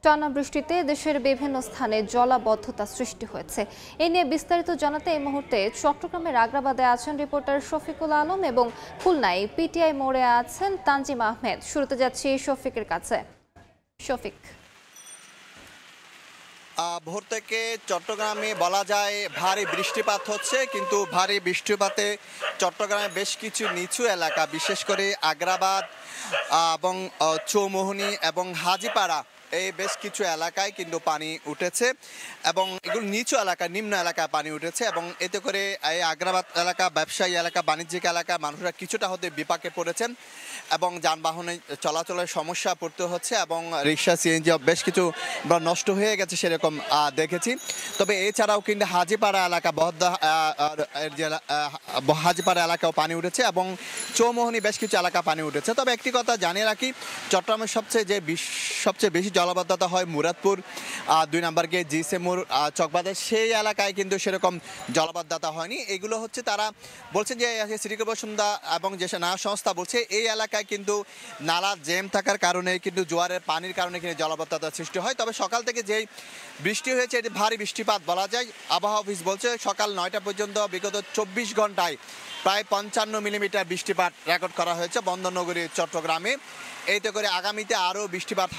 টানা বৃষ্টিতে দেশের বিভিন্ন স্থানে জলাবদ্ধতা সৃষ্টি হয়েছে। এ নিয়ে বিস্তারিত জানাতে এই মুহূর্তে চট্টগ্রামের আগ্রাবাদে আছেন রিপোর্টার শফিকুল আলম এবং খুলনায় পিটিআই মোড়ে আছেন তানজিম আহমেদ। শুরুতে যাচ্ছি শফিকের কাছে। শফিক, ভোর থেকে চট্টগ্রামে বলা যায় ভারী বৃষ্টিপাত হচ্ছে, কিন্তু ভারী বৃষ্টিপাতে চট্টগ্রামে বেশ কিছু নিচু এলাকা, বিশেষ করে আগ্রাবাদ এবং চৌমোহনী এবং হাজিপাড়া, এই বেশ কিছু এলাকায় কিন্তু পানি উঠেছে এবং এগুলো নিচু এলাকা, নিম্ন এলাকায় পানি উঠেছে এবং এতে করে এই আগ্রাবাদ এলাকা, ব্যবসায়ী এলাকা, বাণিজ্যিক এলাকা মানুষরা কিছুটা হতে বিপাকে পড়েছেন এবং যানবাহনে চলাচলের সমস্যা পড়তে হচ্ছে এবং রিক্সা, সিএনজি বেশ কিছু নষ্ট হয়ে গেছে সেরকম দেখেছি। তবে এছাড়াও কিন্তু হাজিপাড়া এলাকা, হাজিপাড়া এলাকাও পানি উঠেছে এবং চৌমোহনী বেশ কিছু এলাকা পানি উঠেছে। তবে একটি কথা জানিয়ে রাখি, চট্টগ্রামের সবচেয়ে বেশি জলাবদ্ধতা হয় মুরাদপুর, 2 নম্বর গেট, জিসেমুর, চকবাজার, সেই এলাকায় কিন্তু সেরকম জলাবদ্ধতা হয়নি। এগুলো হচ্ছে তারা বলছেন যে সিটি কর্পোরেশন এবং যে নালা সংস্থা বলছে এই এলাকায় কিন্তু নালা জ্যাম থাকার কারণে কিন্তু জোয়ারের পানির কারণে কিন্তু জলাবদ্ধতা সৃষ্টি হয়। তবে সকাল থেকে যেই বৃষ্টি হয়েছে এটি ভারী বৃষ্টিপাত বলা যায়। আবহাওয়া অফিস বলছে সকাল 9টা পর্যন্ত বিগত 24 ঘন্টায় প্রায় 55 মিলিমিটার বৃষ্টিপাত রেকর্ড করা হয়েছে বন্দরনগরী চট্টগ্রামে। এতে করে আগামীতে আরও বৃষ্টিপাত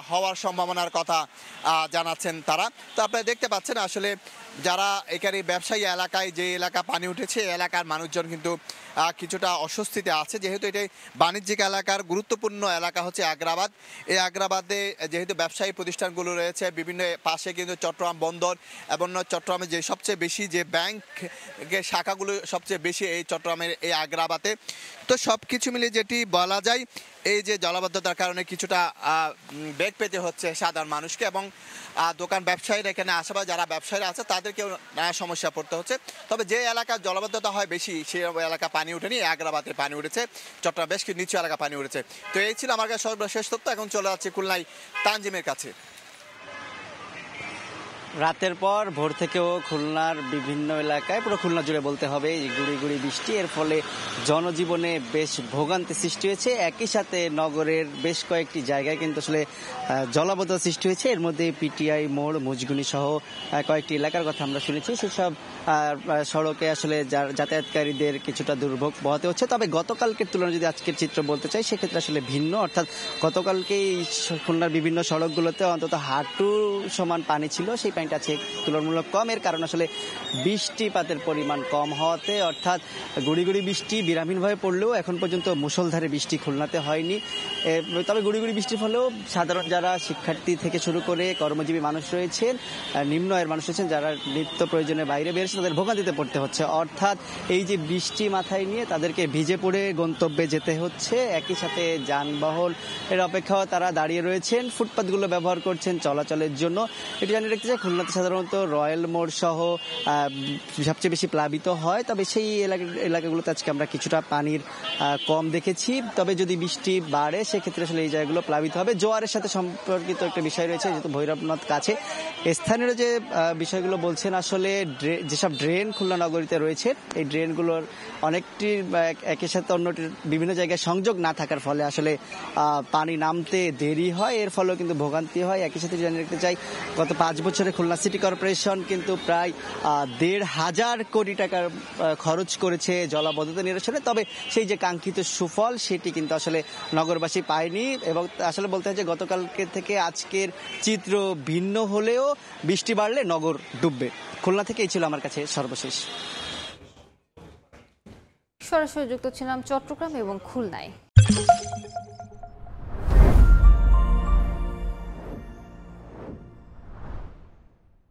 হওয়ার সম্ভাবনার কথা জানাচ্ছেন তারা। তো আপনারা দেখতে পাচ্ছেন আসলে যারা এখানে ব্যবসায়ী এলাকায়, যে এলাকা পানি উঠেছে এলাকার মানুষজন কিন্তু কিছুটা অস্বস্তিতে আছে, যেহেতু এটাই বাণিজ্যিক এলাকার গুরুত্বপূর্ণ এলাকা হচ্ছে আগ্রাবাদ। এই আগ্রাবাদে যেহেতু ব্যবসায়ী প্রতিষ্ঠানগুলো রয়েছে, বিভিন্ন পাশে কিন্তু চট্টগ্রাম বন্দর এবং চট্টগ্রামে যে সবচেয়ে বেশি যে ব্যাংকের শাখাগুলো সবচেয়ে বেশি এই চট্টগ্রামের এই আগ্রাবাদে। তো সব কিছু মিলিয়ে যেটি বলা যায়, এই যে জলাবদ্ধতার কারণে কিছুটা বেগ পেতে হচ্ছে সাধারণ মানুষকে এবং দোকান ব্যবসায়ীরা, এখানে আশেপাশে যারা ব্যবসায়ীরা আছে তাদেরকেও নানা সমস্যা পড়তে হচ্ছে। তবে যে এলাকার জলাবদ্ধতা হয় বেশি সেই এলাকা পানি উঠেনি, আগ্রাবাদে পানি উঠেছে, চট্টগ্রাম বেশ কিছু নিচু এলাকা পানি উঠেছে। তো এই ছিল আমার কাছে সর্বশেষ তথ্য। এখন চলে যাচ্ছে খুলনায় তানজিমের কাছে। রাতের পর ভোর থেকেও খুলনার বিভিন্ন এলাকায়, পুরো খুলনা জুড়ে বলতে হবে, গুড়ি গুড়ি বৃষ্টি, এর ফলে জনজীবনে বেশ ভোগান্তি সৃষ্টি হয়েছে। একই সাথে নগরের বেশ কয়েকটি জায়গায় কিন্তু আসলে জলাবদ্ধতা সৃষ্টি হয়েছে। এর মধ্যে পিটিআই মোড়, মুজগুনি সহ কয়েকটি এলাকার কথা আমরা শুনেছি। সেসব সড়কে আসলে যাতায়াতকারীদের কিছুটা দুর্ভোগ পোহাতে হচ্ছে। তবে গতকালকের তুলনায় যদি আজকের চিত্র বলতে চাই, সেক্ষেত্রে আসলে ভিন্ন। অর্থাৎ গতকালকেই খুলনার বিভিন্ন সড়কগুলোতে অন্তত হাঁটু সমান পানি ছিল, সেই পানিটা আছে তুলনামূলক কম। এর কারণ আসলে বৃষ্টিপাতের পরিমাণ কম হওয়াতে, অর্থাৎ গুড়ি গুড়ি বৃষ্টি বিরামহীনভাবে পড়লেও এখন পর্যন্ত মুষলধারে বৃষ্টি খুলনাতে হয়নি। তবে গুড়ি গুড়ি বৃষ্টির ফলেও সাধারণ যারা শিক্ষার্থী থেকে শুরু করে কর্মজীবী মানুষ রয়েছেন, নিম্ন আয়ের মানুষ রয়েছেন, যারা নিত্য প্রয়োজনে বাইরে বেরিয়েছে, তাদের ভোগান্তিতে পড়তে হচ্ছে। অর্থাৎ এই যে বৃষ্টি মাথায় নিয়ে তাদেরকে ভিজে পড়ে গন্তব্যে যেতে হচ্ছে। একই সাথে যানবাহন এর অপেক্ষাও তারা দাঁড়িয়ে রয়েছেন, ফুটপাথগুলো ব্যবহার করছেন চলাচলের জন্য। এটি জানিয়ে রাখতে চাই, খুলনাতে সাধারণত রয়্যাল মোড় সহ সবচেয়ে বেশি প্লাবিত হয়। তবে সেই এলাকাগুলোতে আজকে আমরা কিছুটা পানির কম দেখেছি। তবে যদি বৃষ্টি বাড়ে সেক্ষেত্রে আসলে এই জায়গাগুলো প্লাবিত হবে। জোয়ারের সাথে সম্পর্কিত একটা বিষয় রয়েছে, যেহেতু ভৈরবনাথ কাছে। স্থানীয় যে বিষয়গুলো বলছেন, আসলে যেসব ড্রেন খুলনা নগরীতে রয়েছে, এই ড্রেনগুলোর অনেকটি একের সাথে অন্যটির বিভিন্ন জায়গায় সংযোগ না থাকার ফলে আসলে পানি নামতে দেরি হয়, এর ফলেও কিন্তু ভোগান্তি হয়। একই সাথে জানিয়ে রাখতে চাই, গত 5 বছরে খুলনা সিটি কর্পোরেশন কিন্তু প্রায় 1,500 কোটি টাকা খরচ করেছে জলাবদ্ধতা নিরসনে। তবে সেই যে কাঙ্ক্ষিত সুফল সেটি কিন্তু আসলে নগরবাসী পায়নি। এবং আসলে বলতে হয় যে গতকালকে থেকে আজকের চিত্র ভিন্ন হলেও বৃষ্টি বাড়লে নগর ডুববে। খুলনা থেকে এই ছিল আমার কাছে সর্বশেষ। সরাসরি যুক্ত ছিলাম চট্টগ্রাম এবং খুলনায়।